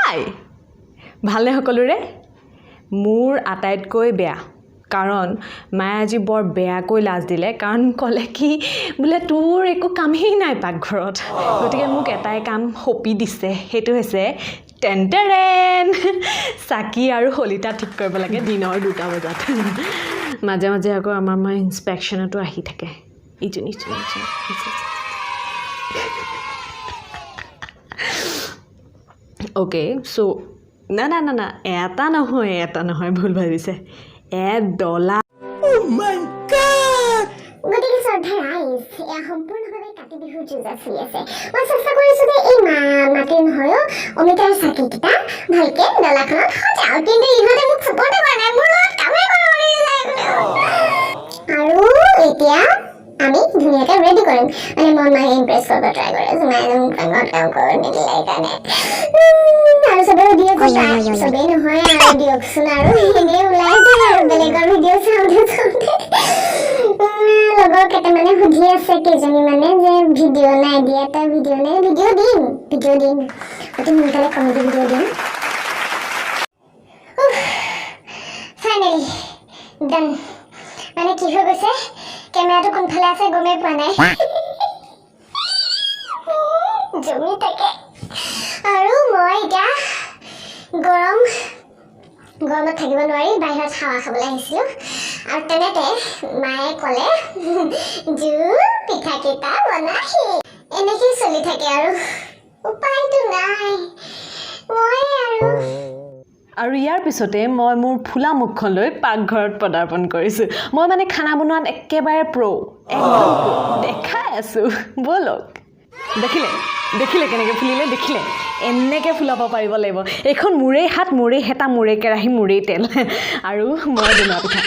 হাই ভালে সকলোৰে মোৰ আটাইতকৈ বেয়া কাৰণ মায়ে আজি বৰ বেয়াকৈ লাজ দিলে কাৰণ ক'লে কি বোলে তোৰ একো কামেই নাই পাকঘৰত গতিকে মোক এটাই কাম হপি দিছে সেইটো হৈছে টেনটেৰেন চাকি আৰু হলিতা ঠিক কৰিব লাগে দিনৰ 2টা বজাত মাজে মাজে আকৌ আমাৰ মা ইনস্পেকচনতো আহি থাকে ইজনী ওকে সো না এটা নহয় ভুল ভাবিছে $1 Oh my god! গতিকে শ্ৰদ্ধা ৰাইজ এয়া সম্পূৰ্ণভাৱে কাতি বিহুৰ যুঁজ চলি আছে মই চেষ্টা কৰিছোঁ যে এই মাটিৰ নহয়ো অমিতাৰ চাকিকেইটা ভালকে ডলাখনত সজাওঁ কিন্তু ইহঁতে মোক চাপৰ্টে কৰা নাই মোৰ লগত কামেই কৰিব নিদিয়ে আৰু এতিয়া আমি ধুনীয়াকৈ ৰেডি কৰিম মানে মই মায়ে ইমপ্ৰেছ কৰিব ট্ৰাই কৰি আছোঁ মায়ে মোক কামত কাম কৰিব নিদিলে সেইকাৰণে আৰু চবেই ভিডিঅ' চবেই নহয় আৰু দিয়কচোন আৰু এনেই ওলাই যাম আৰু বেলেগৰ ভিডিঅ' চাওঁতে লগৰ কেইটামানে সুধি আছে কেইজনী মানে যে ভিডিঅ' নাই দিয়া তই ভিডিঅ' নাই ভিডিঅ' দিম অতি সোনকালে কমেডি ভিডিঅ' দিম ফাইনেলি ডান মানে কি হৈ গৈছে কেমেৰাটো কোনফালে আছে গমেই পোৱা নাই জমি থাকে আৰু মই এতিয়া গৰমত থাকিব নোৱাৰি বাহিৰত হাৱা খাবলৈ আহিছিলোঁ আৰু তেনেতে মায়ে ক'লে জোৰ পিঠাকেইটা বনাহি এনেকেই চলি থাকে আৰু উপায়টো নাই মই আৰু ইয়াৰ পিছতে মই মোৰ ফুলা মুখখন লৈ পাকঘৰত পদাৰ্পণ কৰিছোঁ মই মানে খানা বনোৱাত একেবাৰে একদম দেখাই আছোঁ বলক দেখিলে কেনেকৈ ফুলিলে দেখিলে এনেকৈ ফুলাব পাৰিব লাগিব এইখন মোৰেই হাত মোৰেই হেতা মোৰেই কেৰাহী মোৰেই তেল আৰু মই বনোৱা পিঠা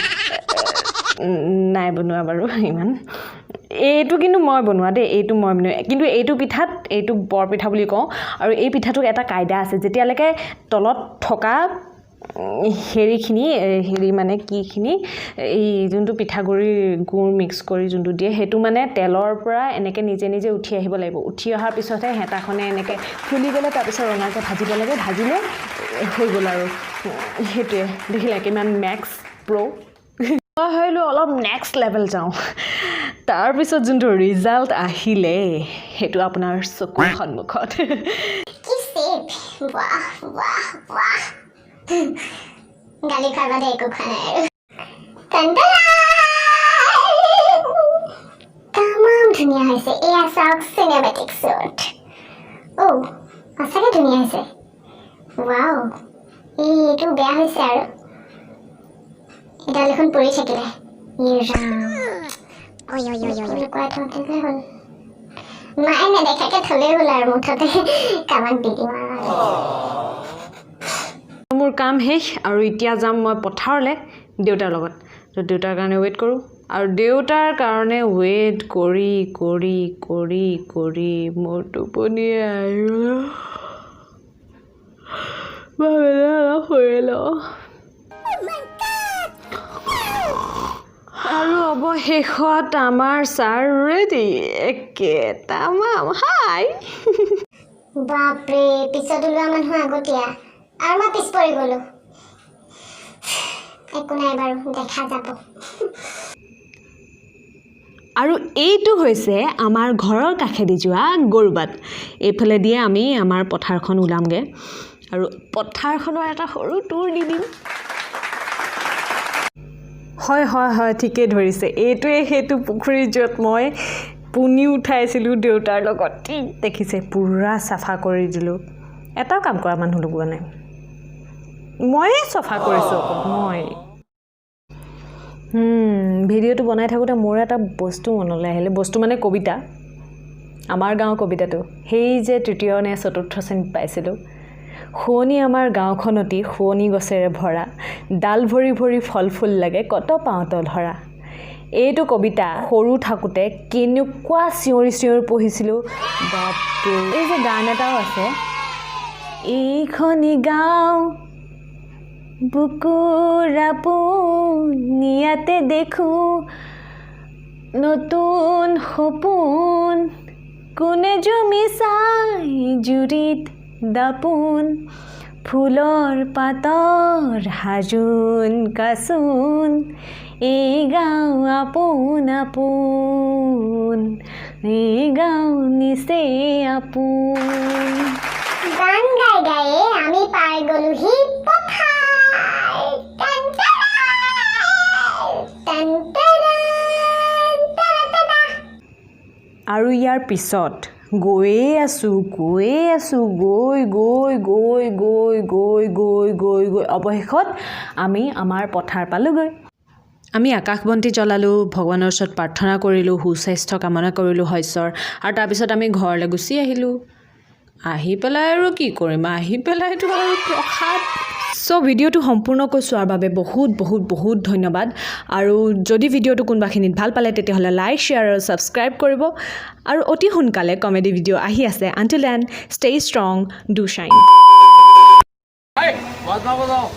নাই বনোৱা বাৰু ইমান এইটো কিন্তু মই বনোৱা দেই এইটো মই বনোৱা কিন্তু এইটো পিঠাত এইটো বৰ পিঠা বুলি কওঁ আৰু এই পিঠাটোৰ এটা কায়দা আছে যেতিয়ালৈকে তলত থকা হেৰি মানে কিখিনি এই যোনটো পিঠাগুড়িৰ গুড় মিক্স কৰি যোনটো দিয়ে সেইটো মানে তেলৰ পৰা এনেকৈ নিজে উঠি আহিব লাগিব উঠি অহাৰ পিছতহে হেতাখনে এনেকৈ ফুলি গ'লে তাৰপিছত ৰঙাকৈ ভাজিব লাগে ভাজিলে হৈ গ'ল আৰু সেইটোৱে দেখিলে কিমান মেক্স মই ভাবিলোঁ অলপ নেক্সট লেভেল যাওঁ তাৰপিছত যোনটো ৰিজাল্ট আহিলে সেইটো আপোনাৰ চকুৰ সন্মুখত গালি খাবা দে একো খোৱা নাই তামাম ধুনীয়া হৈছে এয়া চাওক চিনেমেটিক শ্বট সঁচাকৈ ধুনীয়া হৈছে ৱাও এইটো বেয়া হৈছে আৰু এডাল এখন পৰি থাকিলে হ'ল মায়ে নেদেখাকৈ থলেই হ'ল আৰু মুঠতে কামাক দি দিম আৰু মোৰ কাম শেষ আৰু এতিয়া যাম মই পথাৰলৈ দেউতাৰ লগত তো দেউতাৰ কাৰণে ৱেইট কৰোঁ আৰু দেউতাৰ কাৰণে ৱেইট কৰি মোৰ টোপনিয়ে আহিল আৰু অৱশেষত আমাৰ চাহ ৰেডি তামাম হাই বাপৰে পিছত ওলোৱা মানুহ আগতীয়া আৰু মই পিছ পৰি গ'লোঁ একো নাই বাৰু দেখা যাব আৰু এইটো হৈছে আমাৰ ঘৰৰ কাষেদি যোৱা গৰুবাট এইফালে দিয়ে আমি আমাৰ পথাৰখন ওলামগৈ আৰু পথাৰখনৰ এটা সৰু টুৰ দি দিম হয় ঠিকেই ধৰিছে এইটোৱে সেইটো পুখুৰী য'ত মই পুনি উঠাইছিলোঁ দেউতাৰ লগত ঠিক দেখিছে পূৰা চাফা কৰি দিলোঁ এটাও কাম কৰা মানুহ লগোৱা নাই ময়ে চাফা কৰিছোঁ মই ভিডিঅ'টো বনাই থাকোঁতে মোৰ এটা বস্তু মনলৈ আহিলে বস্তু মানে কবিতা আমাৰ গাঁৱৰ কবিতাটো সেই যে 3য় নে 4ৰ্থ শ্ৰেণীত পাইছিলোঁ শুৱনি আমাৰ গাঁওখনতি শুৱনি গছেৰে ভৰা ডাল ভৰি ফল ফুল লাগে কত পাওঁত ধৰা এইটো কবিতা সৰু থাকোঁতে কেনেকুৱা চিঞৰি পঢ়িছিলোঁ বাপৰে এই যে গান এটাও আছে এইখনি গাঁও বুকুৰা পোনিয়াতে দেখোঁ নতুন সপোন কোনে জমি চাই জুৰিত দাপোন ফুলৰ পাতৰ হাজোন কাচোন এই গাঁও আপোন আপোন এই গাঁও নিচেই আপোন গান গাই গায়ে আমি পাই গলোহি পথাৰ টান টান টান। আৰু ইয়াৰ পিছত গৈয়ে আছোঁ গৈ অৱশেষত আমি আমাৰ পথাৰ পালোগৈ আমি আকাশবন্তি জ্বলালোঁ ভগৱানৰ ওচৰত প্ৰাৰ্থনা কৰিলোঁ সুস্বাস্থ্য কামনা কৰিলোঁ শস্যৰ আৰু তাৰপিছত আমি ঘৰলৈ গুচি আহিলোঁ আহি পেলাই আৰু কি কৰিম আহি পেলাইতো আৰু প্ৰসাদ ভিডিঅ'টো সম্পূৰ্ণকৈ চোৱাৰ বাবে বহুত ধন্যবাদ আৰু যদি ভিডিঅ'টো কোনোবাখিনিত ভাল পালে তেতিয়াহ'লে লাইক শ্বেয়াৰ আৰু ছাবস্ক্ৰাইব কৰিব আৰু অতি সোনকালে কমেডি ভিডিঅ' আহি আছে until then stay strong do shine Hey, what's up?